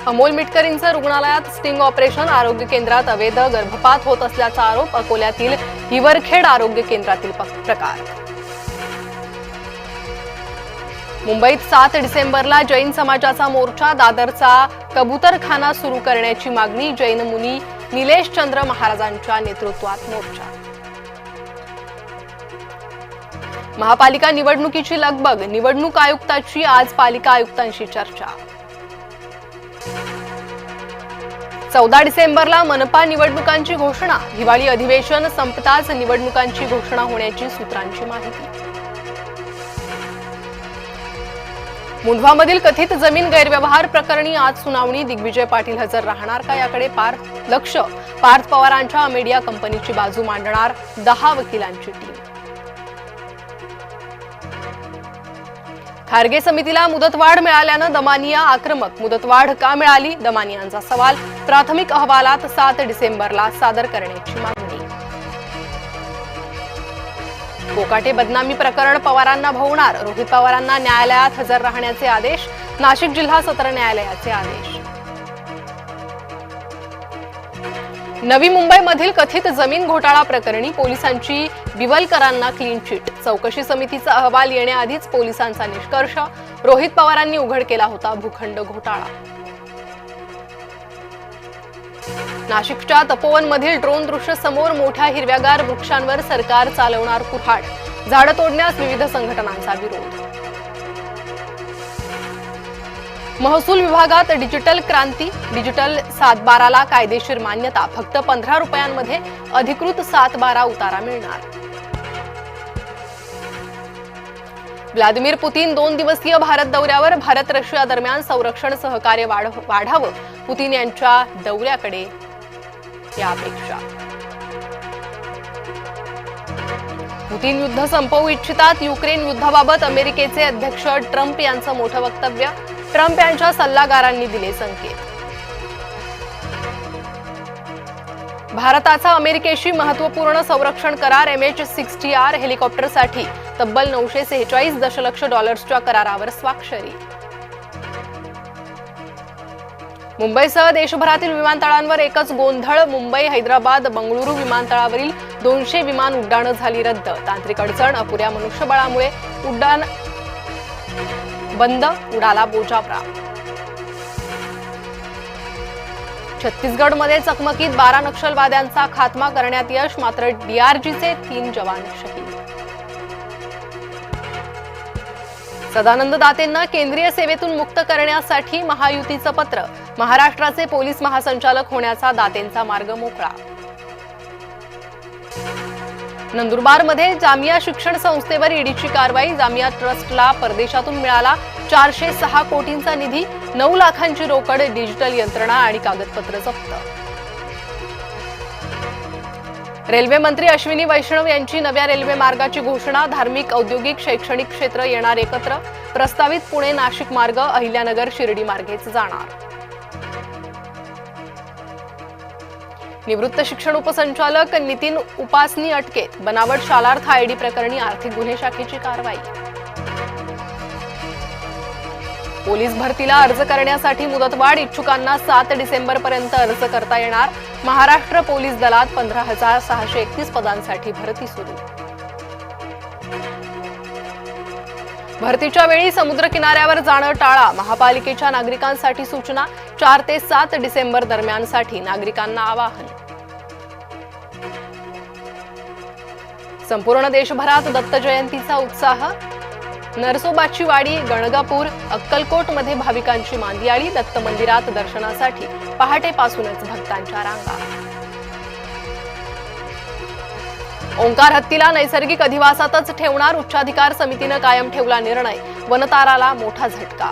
अमोल मिटकरींचं रुग्णालयात sting operation, आरोग्य केंद्रात अवैध गर्भपात होत असल्याचा आरोप, अकोल्यातील हिवरखेड आरोग्य केंद्रातील प्रकार। मुंबईत 7 डिसेंबरला जैन समाजाचा मोर्चा, दादरचा कबूतरखाना सुरू करण्याची मागणी, जैन मुनी निलेश चंद्र महाराजांच्या नेतृत्वात मोर्चा। महापालिका निवडणुकीची लगबग, निवडणूक आयुक्ताची आज पालिका आयुक्तांशी चर्चा। 14 डिसेंबरला मनपा निवडणुकांची घोषणा, हिवाळी अधिवेशन संपताच निवडणुकांची घोषणा होण्याची सूत्रांची माहिती। मुंढवामधील कथित जमीन गैरव्यवहार प्रकरणी आज सुनावणी, दिग्विजय पाटील हजर राहणार का याकडे लक्ष, पार्थ पवारांच्या अमेडिया कंपनीची बाजू मांडणार 10 वकिलांची टीम। खारगे समितीला मुदतवाढ मिळाल्यानं दमानिया आक्रमक, मुदतवाढ का मिळाली दमानियांचा सवाल, प्राथमिक अहवालात 7 डिसेंबरला सादर करण्याची मागणी। कोकाटे बदनामी प्रकरण पवारांना भोवणार, रोहित पवारांना न्यायालयात हजर राहण्याचे आदेश, नाशिक जिल्हा सत्र न्यायालयाचे आदेश। नवी मुंबईमधील कथित जमीन घोटाळा प्रकरणी पोलिसांची बिवलकरांना क्लीन चिट, चौकशी समितीचा अहवाल येण्याआधीच पोलिसांचा निष्कर्ष, रोहित पवारांनी उघड केला होता भूखंड घोटाळा। नाशिकच्या तपोवनमधील ड्रोन दृश्य समोर, मोठ्या हिरव्यागार वृक्षांवर सरकार चालवणार कुऱ्हाड, झाडं तोडण्यास विविध संघटनांचा विरोध। महसूल विभागात डिजिटल क्रांती, डिजिटल 7/12ला कायदेशीर मान्यता, फक्त 15 रुपयांमध्ये अधिकृत 7/12 उतारा मिळणार। व्लादिमीर पुतीन 2 दिवसीय भारत दौऱ्यावर, भारत रशिया दरम्यान संरक्षण सहकार्य वाढावं, पुतीन यांच्या दौऱ्याकडे या अपेक्षा। पुतीन युद्ध संपवू इच्छितात, युक्रेन युद्धाबाबत अमेरिकेचे अध्यक्ष ट्रम्प यांचं मोठं वक्तव्य, ट्रम्प यांच्या सल्लागारांनी दिले संकेत। भारताचा अमेरिकेशी महत्त्वपूर्ण संरक्षण करार, MH-60R हेलिकॉप्टरसाठी तब्बल $946 दशलक्ष करारावर स्वाक्षरी। मुंबईसह देशभरातील विमानतळांवर एकच गोंधळ, मुंबई, हैदराबाद, बंगळुरू विमानतळावरील 200 विमान उड्डाणं झाली रद्द, तांत्रिक अडचण, अपुऱ्या मनुष्यबळामुळे उड्डाण बंद, उडाला बोजावरा। छत्तीसगडमध्ये चकमकीत 12 नक्षलवाद्यांचा खात्मा करण्यात यश, मात्र DRGचे 3 जवान शहीद। सदानंद दातेंना केंद्रीय सेवेतून मुक्त करण्यासाठी महायुतीचं पत्र, महाराष्ट्राचे पोलीस महासंचालक होण्याचा दातेंचा मार्ग मोकळा। नंदुरबारमध्ये जामिया शिक्षण संस्थेवर ईडीची कारवाई, जामिया ट्रस्टला परदेशातून मिळाला 406 कोटींचा निधी, 9 लाखांची रोकड, डिजिटल यंत्रणा आणि कागदपत्र जप्त। रेल्वे मंत्री अश्विनी वैष्णव यांची नव्या रेल्वे मार्गाची घोषणा, धार्मिक, औद्योगिक, शैक्षणिक क्षेत्र येणार एकत्र, प्रस्तावित पुणे नाशिक मार्ग अहिल्यानगर शिर्डी मार्गेच जाणार। निवृत्त शिक्षण उपसंचालक नितीन उपासनी अटकेत, बनावट शालार्थ आयडी प्रकरणी आर्थिक गुन्हे शाखेची कारवाई। पोलीस भरतीला अर्ज करण्यासाठी मुदतवाढ, इच्छुकांना 7 डिसेंबरपर्यंत अर्ज करता येणार, महाराष्ट्र पोलीस दलात 15,631 पदांसाठी भरती सुरू। भरतीच्या वेळी समुद्र किनाऱ्यावर जाणं टाळा, महापालिकेच्या नागरिकांसाठी सूचना, 4 ते 7 डिसेंबर दरम्यानसाठी नागरिकांना आवाहन। संपूर्ण देशभरात दत्त जयंतीचा उत्साह, नरसोबाची वाडी, गणगापूर, अक्कलकोटमध्ये भाविकांची मांदियाळी, दत्त मंदिरात दर्शनासाठी पहाटेपासूनच भक्तांच्या रांगा। ओंकार हत्तीला नैसर्गिक अधिवासातच ठेवणार, उच्चाधिकार समितीनं कायम ठेवला निर्णय, वनताराला मोठा झटका।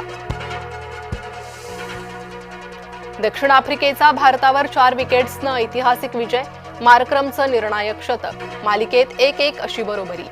दक्षिण आफ्रिकेचा भारतावर 4 विकेट्सनं ऐतिहासिक विजय, मार्क्रमचं निर्णायक शतक, मालिकेत 1-1 अशी बरोबरी।